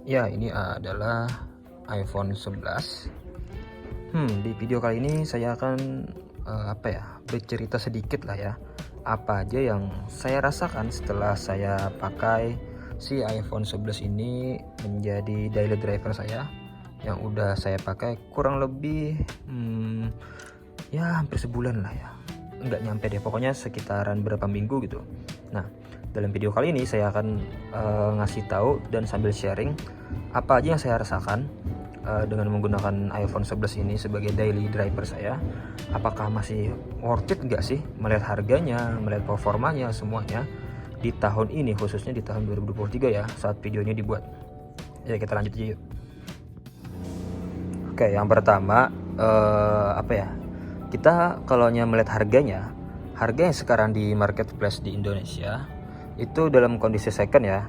Ya, ini adalah iPhone 11. Di video kali ini saya akan bercerita sedikit lah ya, apa aja yang saya rasakan setelah saya pakai si iPhone 11 ini menjadi daily driver saya, yang udah saya pakai kurang lebih ya hampir sebulan lah ya, nggak nyampe deh, pokoknya sekitaran berapa minggu gitu. Nah, dalam video kali ini saya akan ngasih tahu dan sambil sharing apa aja yang saya rasakan dengan menggunakan iPhone 11 ini sebagai daily driver saya. Apakah masih worth it nggak sih, melihat harganya, melihat performanya, semuanya di tahun ini, khususnya di tahun 2023 ya, saat video ini dibuat. Ya, kita lanjut aja yuk. Oke, yang pertama kita kalau melihat harganya, harga yang sekarang di marketplace di Indonesia itu dalam kondisi second ya.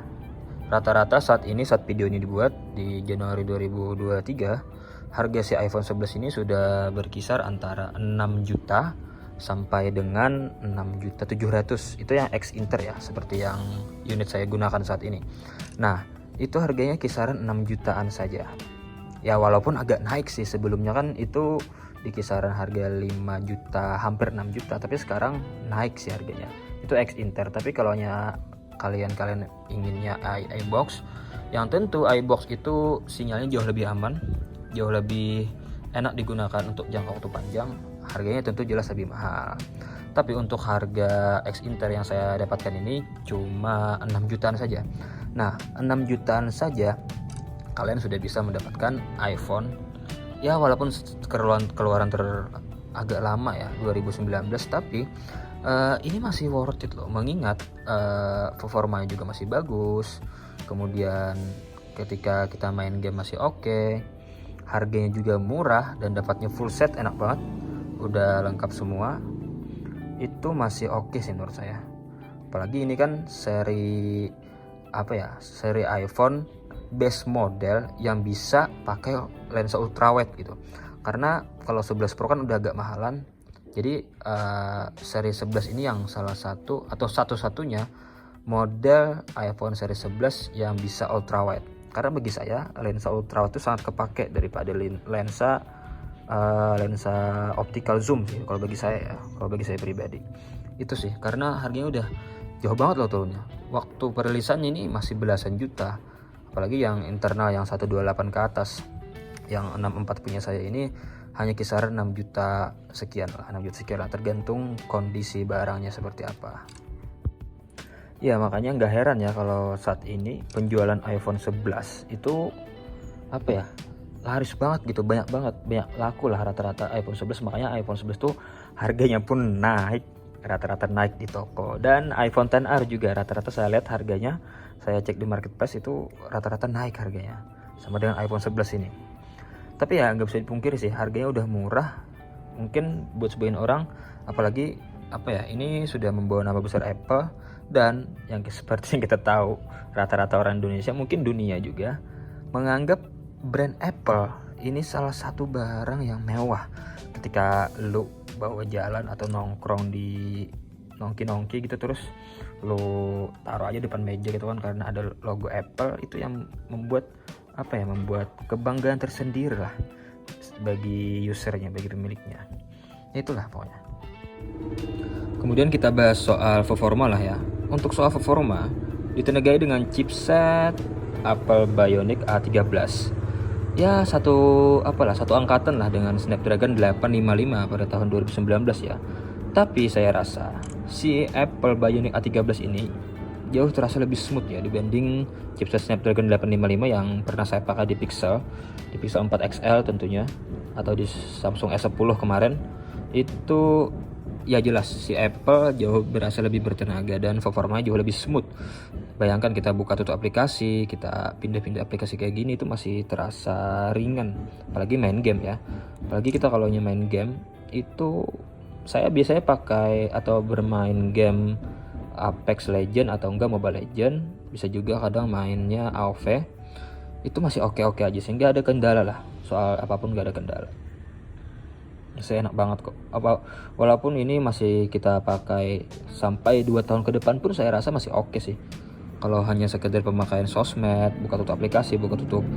Rata-rata saat ini, saat video ini dibuat di Januari 2023, harga si iPhone 11 ini sudah berkisar antara 6 juta sampai dengan 6.700.000. Itu yang X Inter ya, seperti yang unit saya gunakan saat ini. Nah, itu harganya kisaran 6 jutaan saja. Ya, walaupun agak naik sih, sebelumnya kan itu di kisaran harga 5 juta, hampir 6 juta, tapi sekarang naik sih harganya. Itu X Inter. Tapi kalau kalian inginnya iBox, yang tentu iBox itu sinyalnya jauh lebih aman, jauh lebih enak digunakan untuk jangka waktu panjang. Harganya tentu jelas lebih mahal. Tapi untuk harga X Inter yang saya dapatkan ini cuma 6 jutaan saja. Nah, 6 jutaan saja kalian sudah bisa mendapatkan iPhone ya, walaupun keluaran agak lama ya, 2019, tapi ini masih worth it loh, mengingat performanya juga masih bagus. Kemudian ketika kita main game masih oke, harganya juga murah dan dapatnya full set, enak banget, udah lengkap semua. Itu masih oke sih menurut saya. Apalagi ini kan seri iPhone base model yang bisa pakai lensa ultrawide gitu. Karena kalau 11 Pro kan udah agak mahalan. Jadi seri 11 ini yang salah satu atau satu-satunya model iPhone seri 11 yang bisa ultrawide. Karena bagi saya lensa ultrawide itu sangat kepake daripada lensa optical zoom sih kalau bagi saya ya, kalau bagi saya pribadi. Itu sih, karena harganya udah jauh banget loh turunnya. Waktu perilisannya ini masih belasan juta. Apalagi yang internal yang 128 ke atas. Yang 64 punya saya ini hanya kisaran 6 juta sekian lah, tergantung kondisi barangnya seperti apa. Ya, makanya nggak heran ya kalau saat ini penjualan iPhone 11 itu laris banget gitu, banyak laku lah rata-rata iPhone 11. Makanya iPhone 11 tuh harganya pun rata-rata naik di toko. Dan iPhone XR juga rata-rata saya lihat harganya, saya cek di marketplace itu rata-rata naik harganya sama dengan iPhone 11 ini. Tapi ya nggak bisa dipungkiri sih, harganya udah murah. Mungkin buat sebagian orang, apalagi ini sudah membawa nama besar Apple. Dan yang seperti yang kita tahu, rata-rata orang Indonesia, mungkin dunia juga, menganggap brand Apple ini salah satu barang yang mewah. Ketika lu bawa jalan atau nongkrong di nongki gitu, terus lu taruh aja depan meja gitu kan, karena ada logo Apple, itu yang membuat membuat kebanggaan tersendiri lah bagi usernya, bagi pemiliknya. Itulah pokoknya. Kemudian kita bahas soal performa lah ya. Untuk soal performa, ditenagai dengan chipset Apple Bionic A13. Ya, satu angkatan lah dengan Snapdragon 855 pada tahun 2019 ya. Tapi saya rasa si Apple Bionic A13 ini jauh terasa lebih smooth ya dibanding chipset Snapdragon 855 yang pernah saya pakai di Pixel 4 XL tentunya, atau di Samsung S10 kemarin. Itu ya jelas si Apple jauh berasa lebih bertenaga dan performanya jauh lebih smooth. Bayangkan kita buka tutup aplikasi, kita pindah-pindah aplikasi kayak gini, itu masih terasa ringan. Apalagi main game ya. Apalagi kita kalau main game itu, saya biasanya pakai atau bermain game Apex Legend atau enggak Mobile Legend, bisa juga kadang mainnya AoV. Itu masih oke-oke aja, sehingga ada kendala lah, soal apapun gak ada kendala. Saya enak banget kok. Walaupun ini masih kita pakai sampai 2 tahun ke depan pun saya rasa masih oke sih. Kalau hanya sekedar pemakaian sosmed, buka tutup aplikasi, buka tutup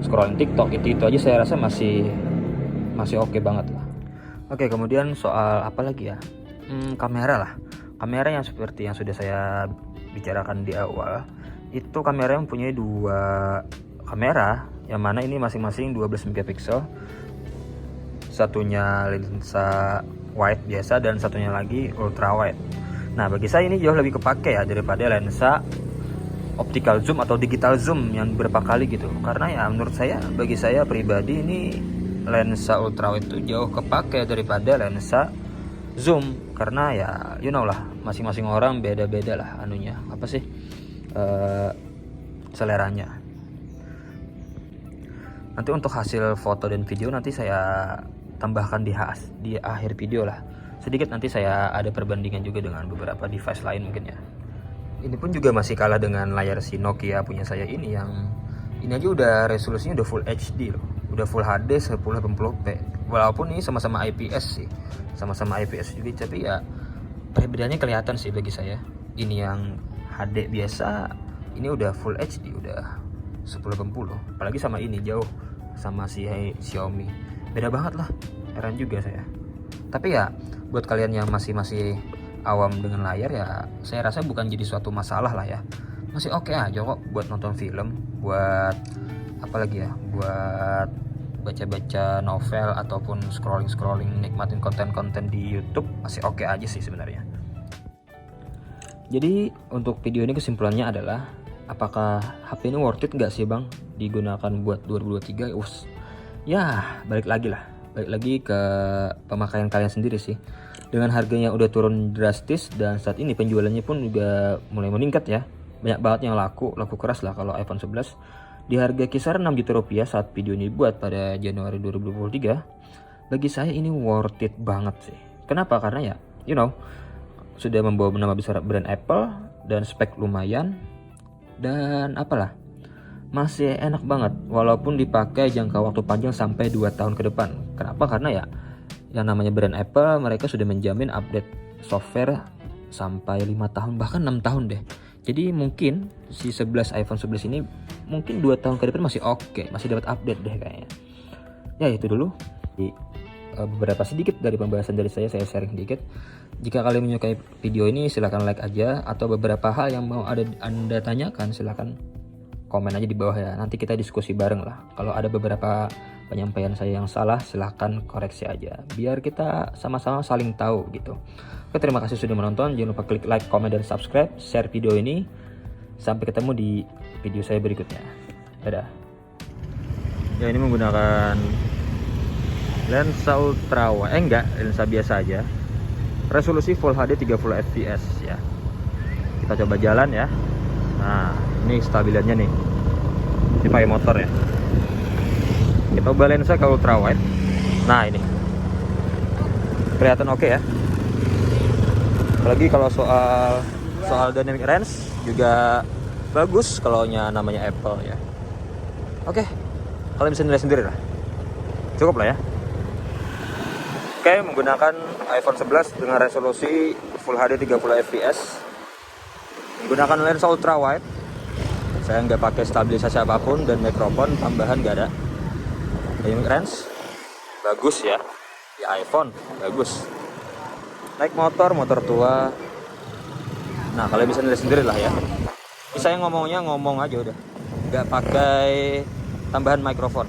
scrolling TikTok, itu aja saya rasa masih oke banget lah. Oke, kemudian soal apa lagi ya? Kamera lah. Kamera yang seperti yang sudah saya bicarakan di awal, itu kamera yang mempunyai 2 kamera, yang mana ini masing-masing 12 megapiksel. Satunya lensa wide biasa dan satunya lagi ultra wide. Nah, bagi saya ini jauh lebih kepake ya daripada lensa optical zoom atau digital zoom yang berapa kali gitu. Karena ya menurut saya, bagi saya pribadi, ini lensa ultra wide itu jauh kepake daripada lensa zoom. Karena ya you know lah, masing-masing orang beda-beda lah anunya, apa sih, seleranya. Nanti untuk hasil foto dan video nanti saya tambahkan di akhir video lah sedikit. Nanti saya ada perbandingan juga dengan beberapa device lain mungkin ya. Ini pun juga masih kalah dengan layar si Nokia punya saya ini, yang ini aja udah resolusinya udah full HD loh, udah full HD 1080p. Walaupun ini sama-sama IPS sih, sama-sama IPS juga, tapi ya perbedaannya kelihatan sih bagi saya. Ini yang HD biasa, ini udah full HD, udah 1080. Apalagi sama ini jauh, sama si Xiaomi, beda banget lah. Heran juga saya. Tapi ya buat kalian yang masih awam dengan layar, ya saya rasa bukan jadi suatu masalah lah ya. Masih oke aja kok buat nonton film, buat apa lagi ya, buat baca-baca novel ataupun scrolling nikmatin konten-konten di YouTube, masih oke aja sih sebenarnya. Jadi untuk video ini kesimpulannya adalah, apakah HP ini worth it nggak sih bang digunakan buat 2023? Ya balik lagi ke pemakaian kalian sendiri sih. Dengan harganya udah turun drastis dan saat ini penjualannya pun juga mulai meningkat ya. Banyak banget yang laku keras lah kalau iPhone 11. Di harga kisaran 6 juta rupiah saat video ini dibuat pada Januari 2023. Bagi saya ini worth it banget sih. Kenapa? Karena ya you know, sudah membawa nama besar brand Apple dan spek lumayan. Dan apalah, masih enak banget walaupun dipakai jangka waktu panjang sampai 2 tahun ke depan. Kenapa? Karena ya yang namanya brand Apple, mereka sudah menjamin update software sampai 5 tahun, bahkan 6 tahun deh. Jadi mungkin si iPhone 11 ini mungkin 2 tahun ke depan masih oke, masih dapat update deh kayaknya. Ya itu dulu beberapa sedikit dari pembahasan dari saya sharing sedikit. Jika kalian menyukai video ini silahkan like aja, atau beberapa hal yang mau Anda tanyakan silahkan komen aja di bawah ya. Nanti kita diskusi bareng lah. Kalau ada beberapa penyampaian saya yang salah, silahkan koreksi aja, biar kita sama-sama saling tahu gitu. Oke, terima kasih sudah menonton. Jangan lupa klik like, komen, dan subscribe, share video ini. Sampai ketemu di video saya berikutnya. Dadah. Ya, ini menggunakan lensa ultra wide, lensa biasa aja. Resolusi Full HD 30 fps ya. Kita coba jalan ya. Nah, ini stabilannya nih. Ini pakai motor ya. Kita ubah lensa ke ultra wide. Nah, ini kelihatan oke ya. Apalagi kalau soal dynamic range juga bagus kalau namanya Apple ya. Oke, kalian bisa nilai sendiri lah. Cukup lah ya. Oke, menggunakan iPhone 11 dengan resolusi Full HD 30 fps. Gunakan lensa ultra wide. Saya nggak pakai stabilisasi apapun dan mikrofon tambahan nggak ada. Dynamic range bagus ya, di iPhone bagus. Naik motor tua. Nah, kalian bisa nilai sendiri lah ya. Ini saya ngomong aja udah, nggak pakai tambahan mikrofon.